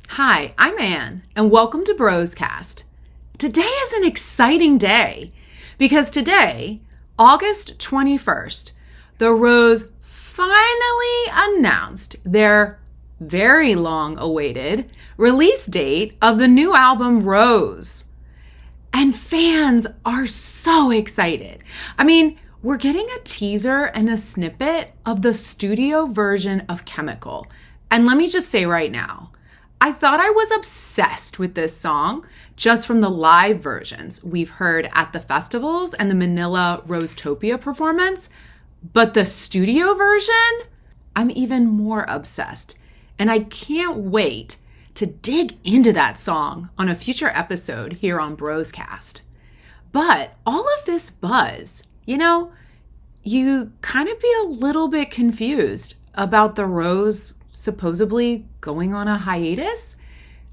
Hi, I'm Anne, and welcome to BROSE. Today is an exciting day because today, August 21st, the BROSE finally announced their very long-awaited release date of the new album BROSE. And fans are so excited. I mean, we're getting a teaser and a snippet of the studio version of Chemical. And let me just say right now, I thought I was obsessed with this song just from the live versions we've heard at the festivals and the Manila Rosetopia performance. But the studio version, I'm even more obsessed. And I can't wait to dig into that song on a future episode here on BROSE. But all of this buzz, you kind of be a little bit confused about the BROSE supposedly going on a hiatus.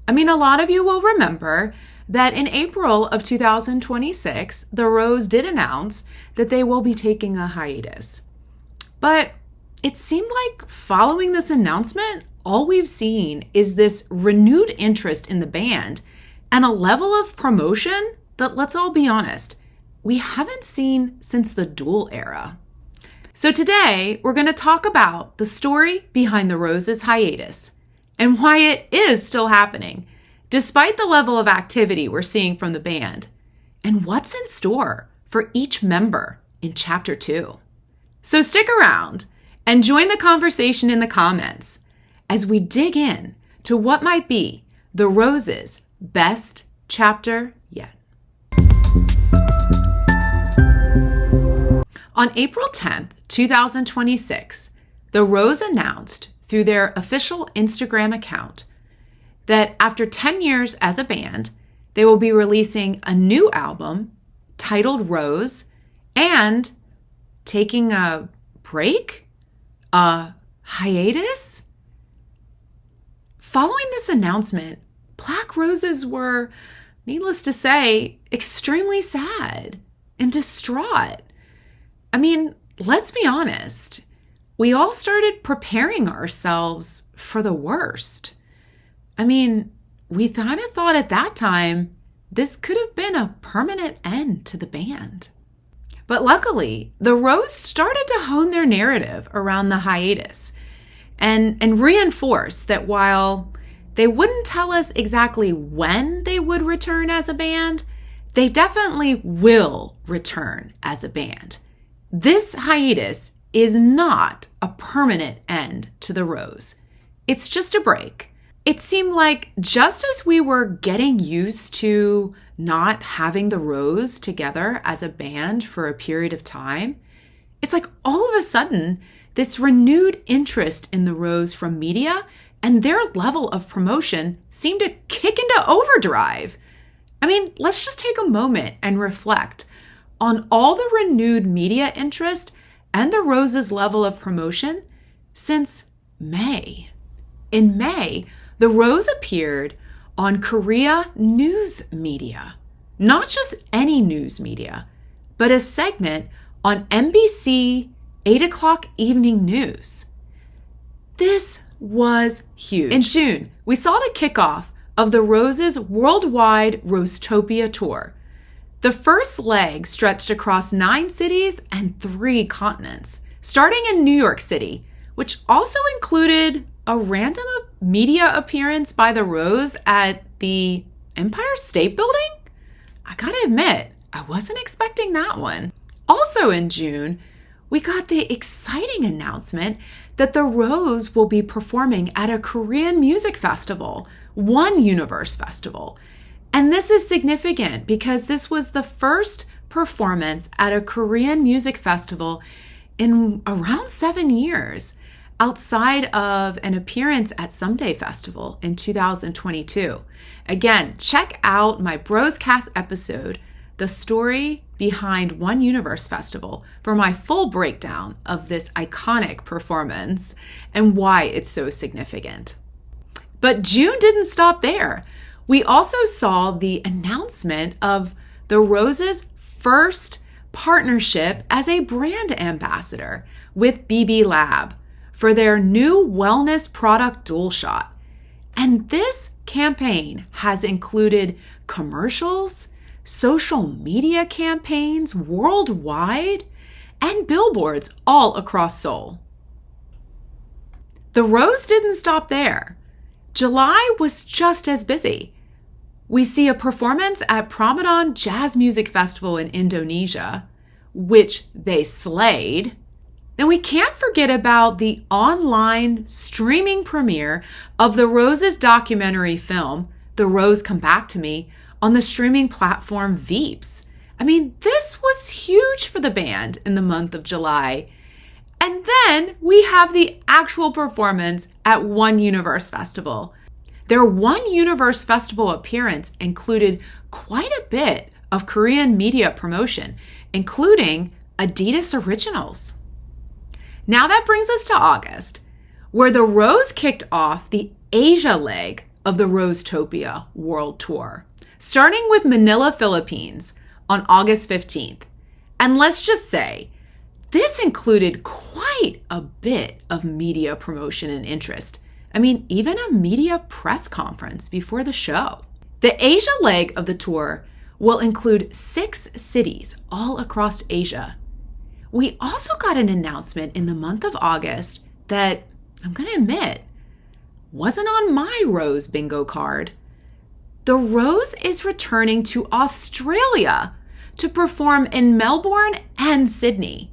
I mean, a lot of you will remember that in April of 2026, the BROSE did announce that they will be taking a hiatus. But it seemed like following this announcement, all we've seen is this renewed interest in the band and a level of promotion that, let's all be honest, we haven't seen since the Duel era. So today, we're going to talk about the story behind the BROSE's hiatus and why it is still happening, despite the level of activity we're seeing from the band, and what's in store for each member in Chapter 2. So stick around and join the conversation in the comments as we dig in to what might be the BROSE's best chapter yet. On April 10th, 2026, the BROSE announced through their official Instagram account that after 10 years as a band, they will be releasing a new album titled BROSE and taking a break? A hiatus? Following this announcement, Black Roses were, needless to say, extremely sad and distraught. I mean, let's be honest. We all started preparing ourselves for the worst. I mean, we kind of thought at that time this could have been a permanent end to the band. But luckily, the BROSE started to hone their narrative around the hiatus and reinforce that while they wouldn't tell us exactly when they would return as a band, they definitely will return as a band. This hiatus is not a permanent end to the BROSE. It's just a break. It seemed like just as we were getting used to not having the BROSE together as a band for a period of time, it's like all of a sudden, this renewed interest in the BROSE from media and their level of promotion seemed to kick into overdrive. I mean, let's just take a moment and reflect on all the renewed media interest and the BROSE's level of promotion since May. In May, the BROSE appeared on Korea news media. Not just any news media, but a segment on MBC 8 o'clock evening news. This was huge. In June, we saw the kickoff of the BROSE's worldwide Rosetopia tour. The first leg stretched across 9 cities and 3 continents, starting in New York City, which also included a random media appearance by the BROSE at the Empire State Building? I gotta admit, I wasn't expecting that one. Also in June, we got the exciting announcement that the BROSE will be performing at a Korean music festival, One Universe Festival. And this is significant because this was the first performance at a Korean music festival in around 7 years, outside of an appearance at Someday Festival in 2022. Again, check out my BROSE episode, The Story Behind One Universe Festival, for my full breakdown of this iconic performance and why it's so significant. But June didn't stop there. We also saw the announcement of the BROSE's first partnership as a brand ambassador with BB Lab for their new wellness product DualShot. And this campaign has included commercials, social media campaigns worldwide, and billboards all across Seoul. The Rose didn't stop there. July was just as busy. We see a performance at Pramadan Jazz Music Festival in Indonesia, which they slayed. Then we can't forget about the online streaming premiere of the Rose's documentary film, The Rose Come Back to Me, on the streaming platform Veeps. I mean, this was huge for the band in the month of July. And then we have the actual performance at One Universe Festival. Their One Universe Festival appearance included quite a bit of Korean media promotion, including Adidas Originals. Now that brings us to August, where the Rose kicked off the Asia leg of the Rosetopia World Tour, starting with Manila, Philippines on August 15th. And let's just say, this included quite a bit of media promotion and interest. I mean, even a media press conference before the show. The Asia leg of the tour will include 6 cities all across Asia. We also got an announcement in the month of August that, I'm going to admit, wasn't on my Rose bingo card. The Rose is returning to Australia to perform in Melbourne and Sydney.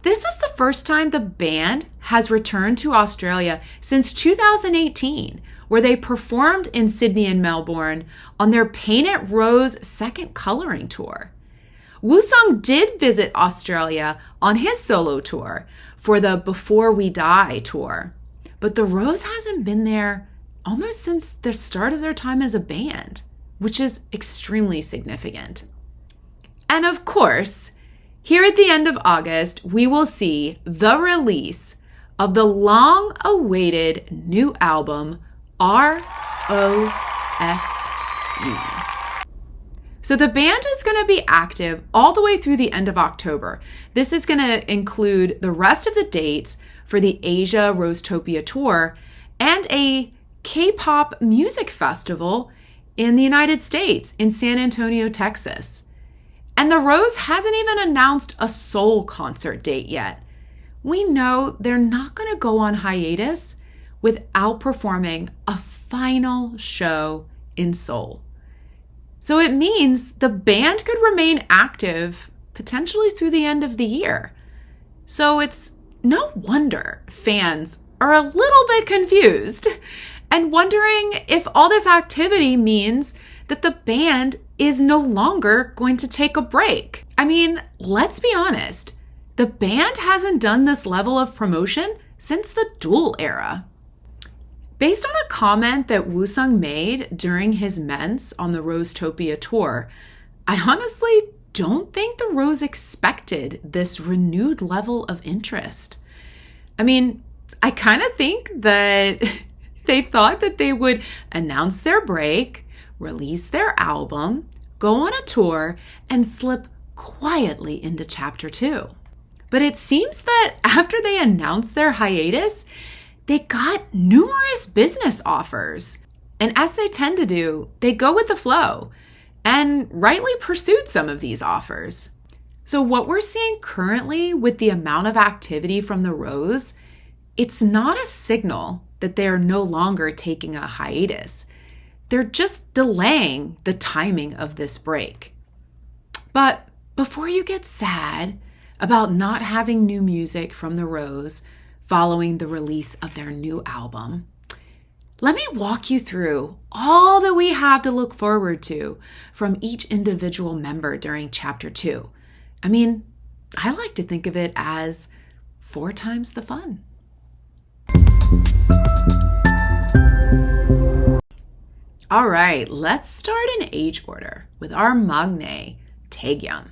This is the first time the band has returned to Australia since 2018, where they performed in Sydney and Melbourne on their Paint It Rose second coloring tour. Woosung did visit Australia on his solo tour for the Before We Die tour, but the Rose hasn't been there almost since the start of their time as a band, which is extremely significant. And of course, here at the end of August, we will see the release of the long-awaited new album, ROSE. So the band is going to be active all the way through the end of October. This is going to include the rest of the dates for the Asia Rosetopia tour and a K-pop music festival in the United States in San Antonio, Texas. And the Rose hasn't even announced a Seoul concert date yet. We know they're not going to go on hiatus without performing a final show in Seoul. So it means the band could remain active potentially through the end of the year. So it's no wonder fans are a little bit confused and wondering if all this activity means that the band is no longer going to take a break. I mean, let's be honest. The band hasn't done this level of promotion since the Duel era. Based on a comment that Woosung made during his mens on the Rosetopia tour, I honestly don't think the Rose expected this renewed level of interest. I mean, I kind of think that they thought that they would announce their break, release their album, go on a tour, and slip quietly into chapter 2. But it seems that after they announced their hiatus, they got numerous business offers. And as they tend to do, they go with the flow and rightly pursued some of these offers. So what we're seeing currently with the amount of activity from the Rose, it's not a signal that they're no longer taking a hiatus. They're just delaying the timing of this break. But before you get sad about not having new music from the Rose following the release of their new album, let me walk you through all that we have to look forward to from each individual member during Chapter 2. I mean, I like to think of it as 4 times the fun. All right, let's start in age order with our maknae, Taegyeom.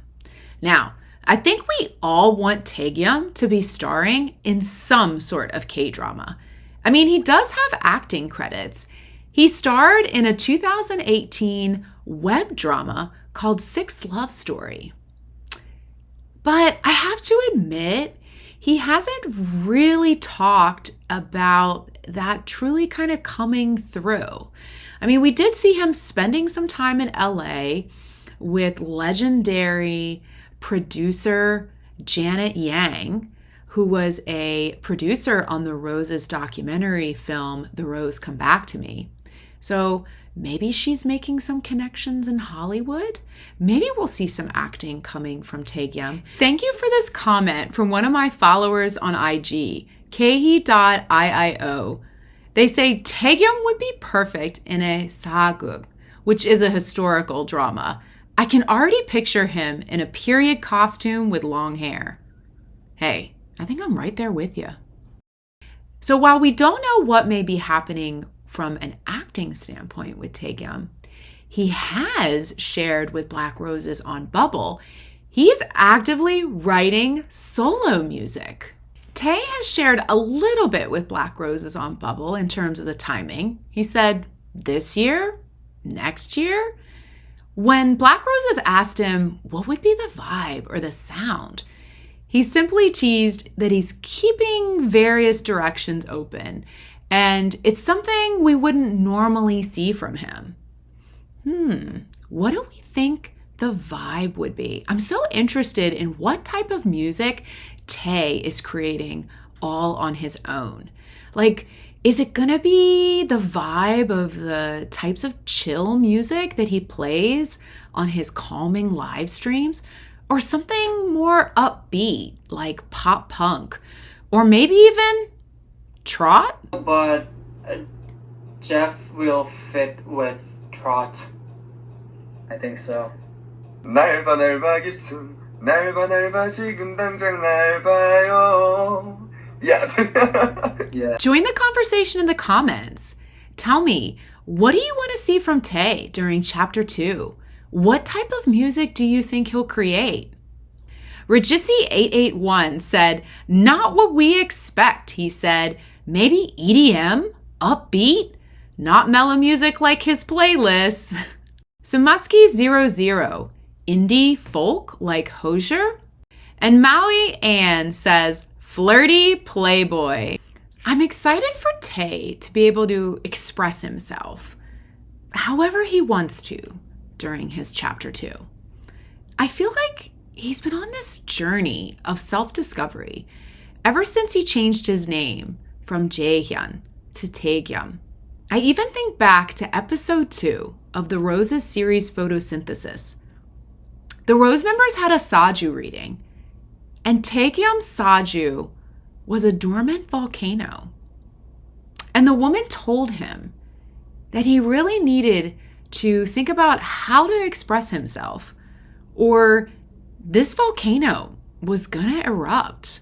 Now, I think we all want Taegyeom to be starring in some sort of K-drama. I mean, he does have acting credits. He starred in a 2018 web drama called Six Love Story. But I have to admit, he hasn't really talked about that truly kind of coming through. I mean, we did see him spending some time in LA with legendary producer Janet Yang, who was a producer on the Rose's documentary film, The Rose Come Back to Me. So maybe she's making some connections in Hollywood. Maybe we'll see some acting coming from Taegyeom. Thank you for this comment from one of my followers on IG, kehi.iio. They say Taegyeom would be perfect in a sageuk, which is a historical drama. I can already picture him in a period costume with long hair. Hey, I think I'm right there with you. So while we don't know what may be happening from an acting standpoint with Taegyeom, he has shared with Black Roses on Bubble, he's actively writing solo music. Tae has shared a little bit with Black Roses on Bubble in terms of the timing. He said, this year? Next year? When Black Roses asked him what would be the vibe or the sound, he simply teased that he's keeping various directions open, and it's something we wouldn't normally see from him. What do we think the vibe would be? I'm so interested in what type of music Tae is creating all on his own. Like, is it gonna be the vibe of the types of chill music that he plays on his calming live streams? Or something more upbeat, like pop punk? Or maybe even trot? But Jeff will fit with trot. I think so. 날 봐 날 봐 기순 날 봐 날 봐 지금 당장 날 봐요. Yeah. Yeah. Join the conversation in the comments. Tell me, what do you want to see from Tae during Chapter 2? What type of music do you think he'll create? Regisi881 said, not what we expect, he said. Maybe EDM? Upbeat? Not mellow music like his playlists. Sumusky00, indie folk like Hosier? And Maui Ann says, flirty playboy. I'm excited for Tae to be able to express himself however he wants to during his Chapter 2. I feel like he's been on this journey of self-discovery ever since he changed his name from Jaehyun to Taegyeom. I even think back to episode 2 of the Roses series Photosynthesis. The Rose members had a Saju reading, and Taegyeom's Saju was a dormant volcano. And the woman told him that he really needed to think about how to express himself, or this volcano was gonna erupt.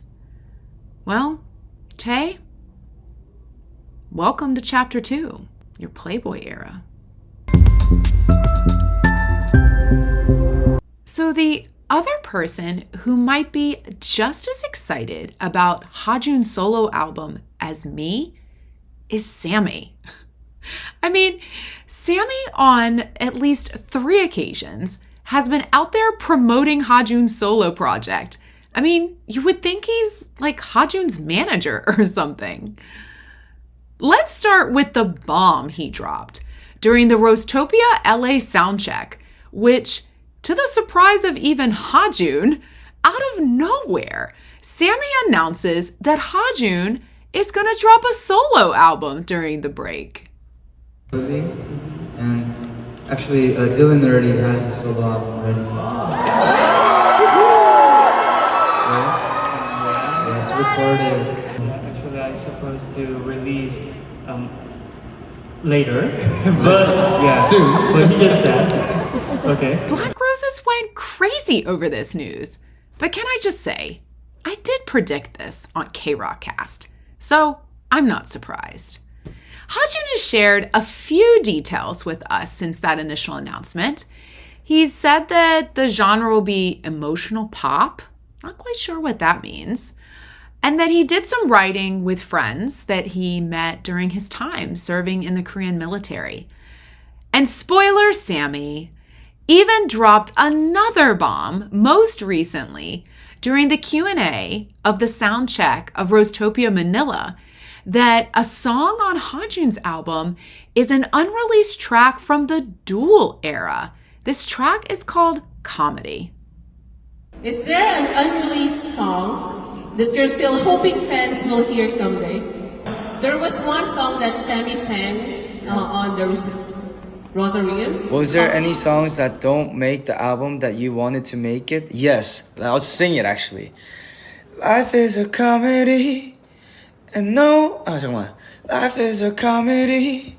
Well, Tae, welcome to Chapter 2, your Playboy era. So the other person who might be just as excited about Hajoon's solo album as me is Sammy. I mean, Sammy on at least 3 occasions has been out there promoting Hajoon's solo project. I mean, you would think he's like Hajoon's manager or something. Let's start with the bomb he dropped during the Rostopia LA soundcheck, which, to the surprise of even Hajoon, out of nowhere, Sammy announces that Hajoon is gonna drop a solo album during the break. And actually, Dylan already has a solo album ready. Right? Yes, recorded. Actually, I'm supposed to release later, but yeah, Soon. But he just said, okay. Black Roses went crazy over this news. But can I just say, I did predict this on K-Rockcast, so I'm not surprised. Hajoon has shared a few details with us since that initial announcement. He's said that the genre will be emotional pop. Not quite sure what that means. And that he did some writing with friends that he met during his time serving in the Korean military. And spoiler, Sammy even dropped another bomb most recently during the Q&A of the sound check of Rosetopia Manila that a song on Hajoon's album is an unreleased track from the Duel era. This track is called Comedy. Is there an unreleased song that you're still hoping fans will hear someday? There was one song that Sammy sang on the Rosarium. Was there any songs that don't make the album that you wanted to make it? Yes, I'll sing it actually. Life is a comedy, and Life is a comedy,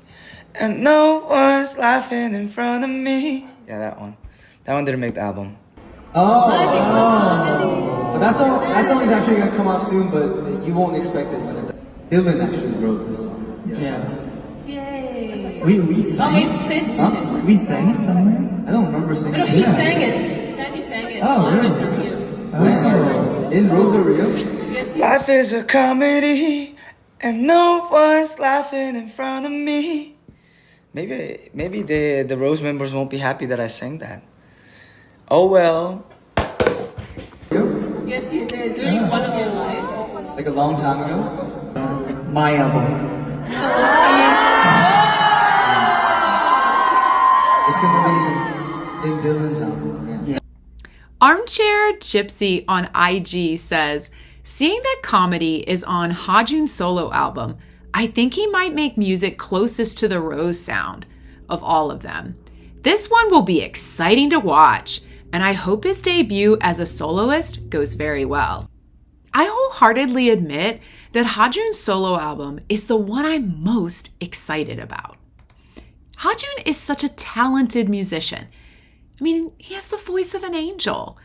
and no one's laughing in front of me. Yeah, that one. That one didn't make the album. Life is a comedy. But that song is actually gonna come out soon, but you won't expect it. Dylan actually wrote this song. Yeah. Yay. We sang. Oh, it fits it. We sang somewhere. I don't remember singing. No, he sang it. Sammy sang it. Oh, on really? Rosarium. In Rosario? Yes, Life is a comedy, and no one's laughing in front of me. Maybe the Rose members won't be happy that I sang that. Oh well. yes, you did during one of your lives. Like a long time ago? My album. So, It's gonna be in Dylan's album. Yeah. Armchair Gypsy on IG says, seeing that Comedy is on Hajoon's solo album, I think he might make music closest to the Rose sound of all of them. This one will be exciting to watch, and I hope his debut as a soloist goes very well. I wholeheartedly admit that Hajoon's solo album is the one I'm most excited about. Hajoon is such a talented musician. I mean, he has the voice of an angel.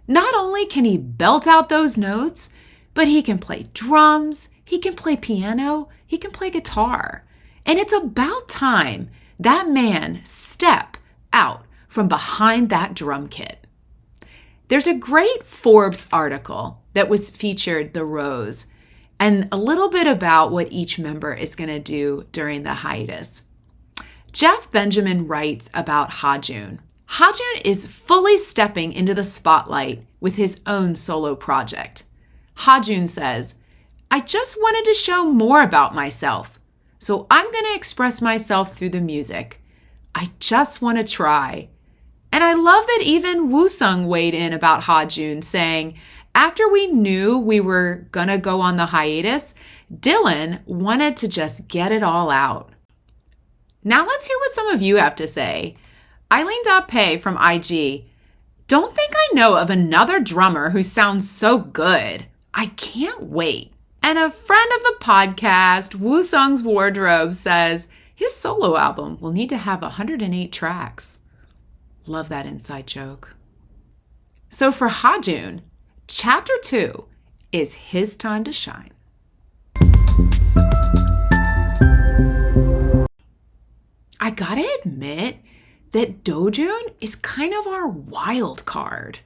Not only can he belt out those notes, but he can play drums, he can play piano, he can play guitar. And it's about time that man step out from behind that drum kit. There's a great Forbes article that was featured the Rose and a little bit about what each member is going to do during the hiatus. Jeff Benjamin writes about Hajoon. Hajoon is fully stepping into the spotlight with his own solo project. Hajoon says, I just wanted to show more about myself, so I'm going to express myself through the music. I just want to try. And I love that even Woosung weighed in about Hajoon, saying, after we knew we were going to go on the hiatus, Dylan wanted to just get it all out. Now let's hear what some of you have to say. Eileen.Pay from IG, don't think I know of another drummer who sounds so good. I can't wait. And a friend of the podcast, Woosung's Wardrobe, says his solo album will need to have 108 tracks. Love that inside joke. So for Hajoon, Chapter 2 is his time to shine. I gotta admit that Dojoon is kind of our wild card.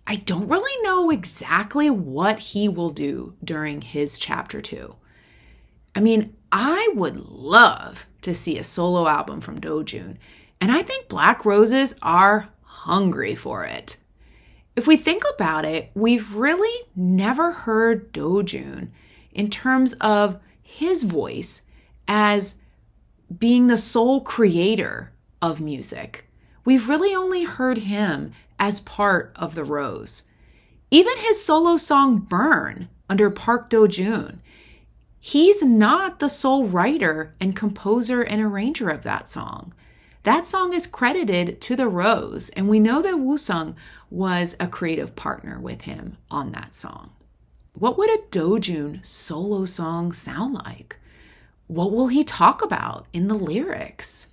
I don't really know exactly what he will do during his Chapter 2. I mean, I would love to see a solo album from Dojoon, and I think Black Roses are hungry for it. If we think about it, we've really never heard Dojoon in terms of his voice as being the sole creator of music. We've really only heard him as part of the Rose. Even his solo song Burn under Park Dojoon, he's not the sole writer and composer and arranger of that song. That song is credited to the Rose, and we know that Woosung was a creative partner with him on that song. What would a Dojoon solo song sound like? What will he talk about in the lyrics?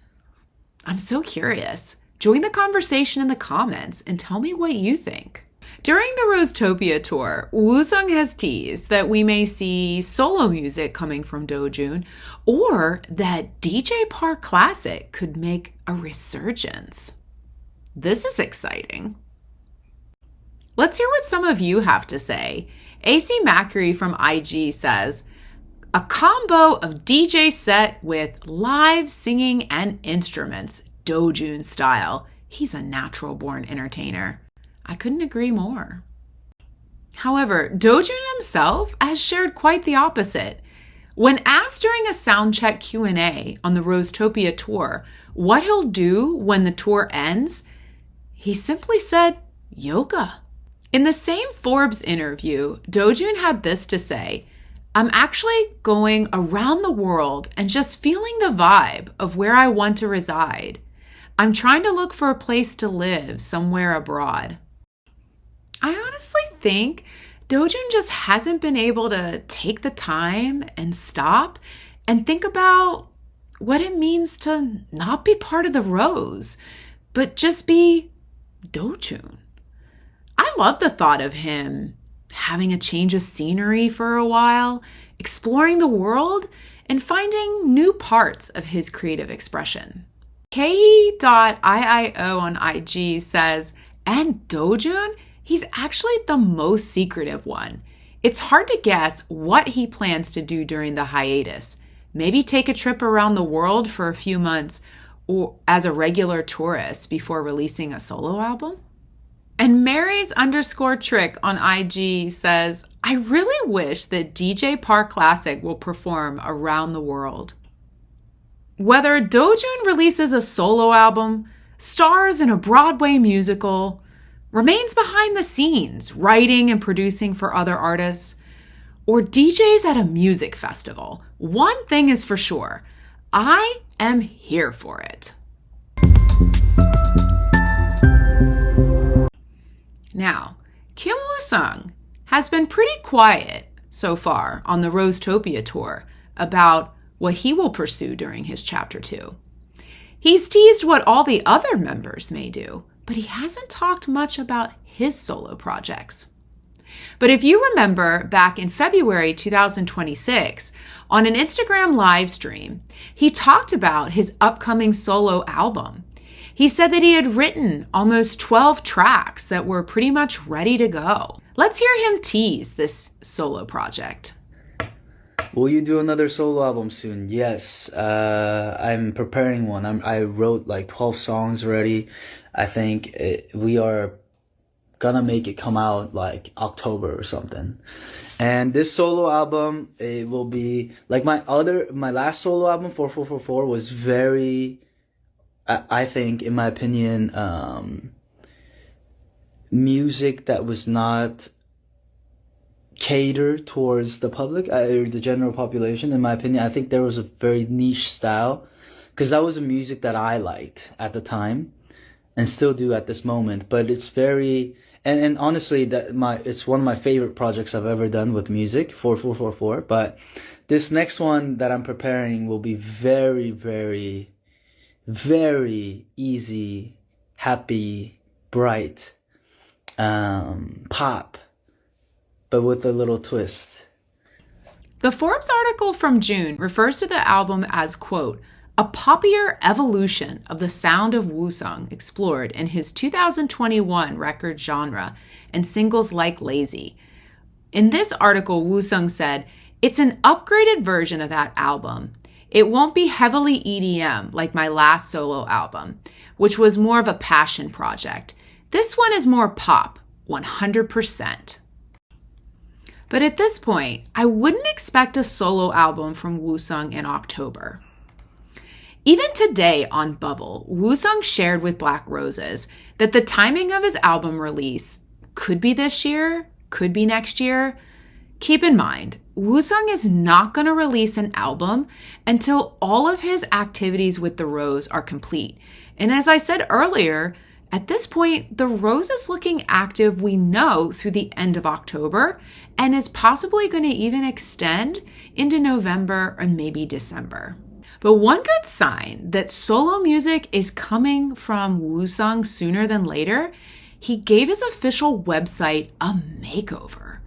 I'm so curious. Join the conversation in the comments and tell me what you think. During the Rosetopia tour, Woosung has teased that we may see solo music coming from Dojoon, or that DJ Park Classic could make a resurgence. This is exciting. Let's hear what some of you have to say. AC Macri from IG says, a combo of DJ set with live singing and instruments, Dojoon style. He's a natural born entertainer. I couldn't agree more. However, Dojoon himself has shared quite the opposite. When asked during a soundcheck Q&A on the Rosetopia tour what he'll do when the tour ends, he simply said, yoga. In the same Forbes interview, Dojoon had this to say, I'm actually going around the world and just feeling the vibe of where I want to reside. I'm trying to look for a place to live somewhere abroad. I honestly think Dojoon just hasn't been able to take the time and stop and think about what it means to not be part of the Rose, but just be Dojoon. I love the thought of him having a change of scenery for a while, exploring the world, and finding new parts of his creative expression. Kei.iio on IG says, and Dojoon, he's actually the most secretive one. It's hard to guess what he plans to do during the hiatus. Maybe take a trip around the world for a few months or as a regular tourist before releasing a solo album. And Marys_trick on IG says, I really wish that DJ Park Classic will perform around the world. Whether Dojoon releases a solo album, stars in a Broadway musical, remains behind the scenes writing and producing for other artists, or DJs at a music festival, one thing is for sure, I am here for it. Now, Kim Woosung has been pretty quiet so far on the Rosetopia tour about what he will pursue during his Chapter 2. He's teased what all the other members may do, but he hasn't talked much about his solo projects. But if you remember back in February 2026, on an Instagram live stream, he talked about his upcoming solo album. He said that he had written almost 12 tracks that were pretty much ready to go. Let's hear him tease this solo project. Will you do another solo album soon? Yes, I'm preparing one. I wrote like 12 songs already. I think we are gonna make it come out like October or something. And this solo album, it will be like my last solo album, 4444, was very, I think, in my opinion, music that was not catered towards the public or the general population. In my opinion, I think there was a very niche style, because that was a music that I liked at the time and still do at this moment. But it's very, and honestly, it's one of my favorite projects I've ever done with music, 4444. But this next one that I'm preparing will be very, very, very easy, happy, bright, pop, but with a little twist. The Forbes article from June refers to the album as, quote, a poppier evolution of the sound of Woosung explored in his 2021 record genre and singles like Lazy. In this article, Woosung said, it's an upgraded version of that album. It won't be heavily EDM like my last solo album, which was more of a passion project. This one is more pop, 100%. But at this point, I wouldn't expect a solo album from Woosung in October. Even today on Bubble, Woosung shared with Black Roses that the timing of his album release could be this year, could be next year. Keep in mind, Woosung is not going to release an album until all of his activities with the Rose are complete. And as I said earlier, at this point, the Rose is looking active, we know, through the end of October, and is possibly going to even extend into November or maybe December. But one good sign that solo music is coming from Woosung sooner than later, he gave his official website a makeover.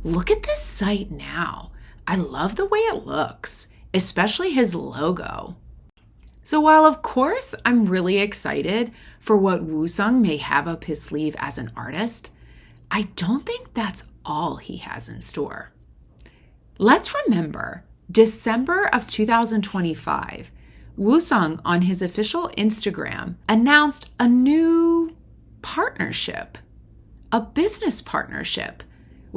Look at this site now. I love the way it looks, especially his logo. So while of course I'm really excited for what Woosung may have up his sleeve as an artist, I don't think that's all he has in store. Let's remember, December of 2025, Woosung on his official Instagram announced a new partnership, a business partnership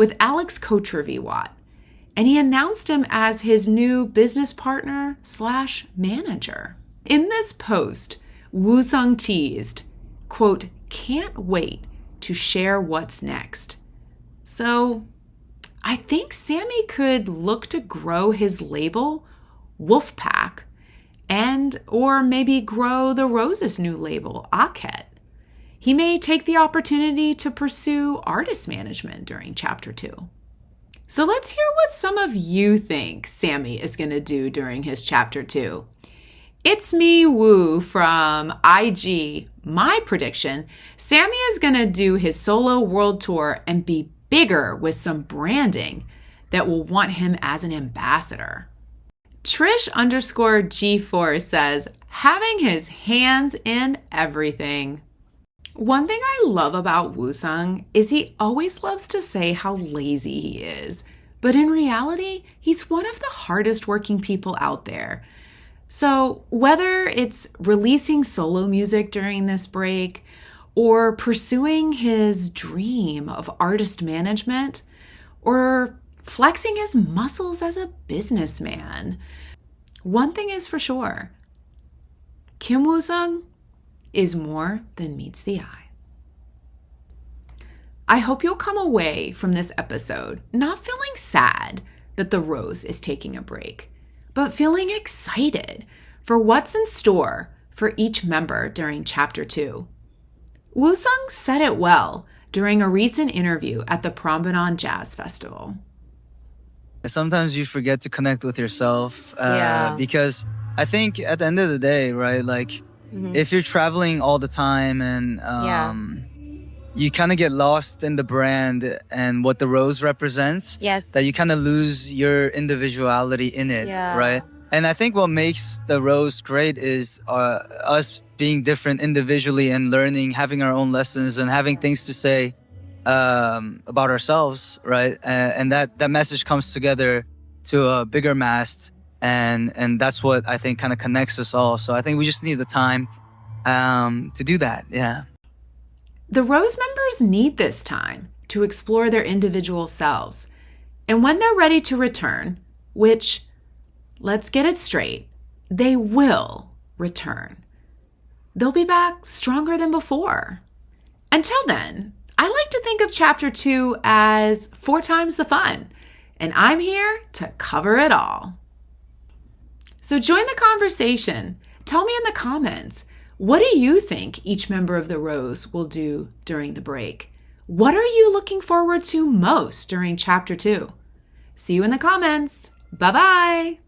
with Alex Kotriviwat, and he announced him as his new business partner / manager. In this post, Woosung teased, quote, "Can't wait to share what's next." So I think Sammy could look to grow his label, Wolfpack, and or maybe grow the Rose's new label, Akhet. He may take the opportunity to pursue artist management during Chapter 2. So let's hear what some of you think Sammy is going to do during his Chapter 2. It's me, Woo, from IG. My prediction, Sammy is going to do his solo world tour and be bigger with some branding that will want him as an ambassador. Trish_G4 says, having his hands in everything. One thing I love about Woosung is he always loves to say how lazy he is, but in reality, he's one of the hardest working people out there. So whether it's releasing solo music during this break or pursuing his dream of artist management or flexing his muscles as a businessman, one thing is for sure, Kim Woosung is more than meets the eye. I hope you'll come away from this episode not feeling sad that the Rose is taking a break, but feeling excited for what's in store for each member during Chapter 2. Woosung said it well during a recent interview at the Prambanan Jazz Festival. Sometimes you forget to connect with yourself Yeah. because I think at the end of the day, right, like if you're traveling all the time and you kind of get lost in the brand and what the Rose represents, Yes. that you kind of lose your individuality in it, Yeah. right? And I think what makes the Rose great is us being different individually and learning, having our own lessons and having things to say about ourselves, right? And that message comes together to a bigger mass, and that's what I think kind of connects us all. So I think we just need the time to do that. Yeah. The Rose members need this time to explore their individual selves. And when they're ready to return, which, let's get it straight, they will return, they'll be back stronger than before. Until then, I like to think of Chapter 2 as 4 times the fun, and I'm here to cover it all. So join the conversation. Tell me in the comments, what do you think each member of the Rose will do during the break? What are you looking forward to most during Chapter 2? See you in the comments. Bye-bye.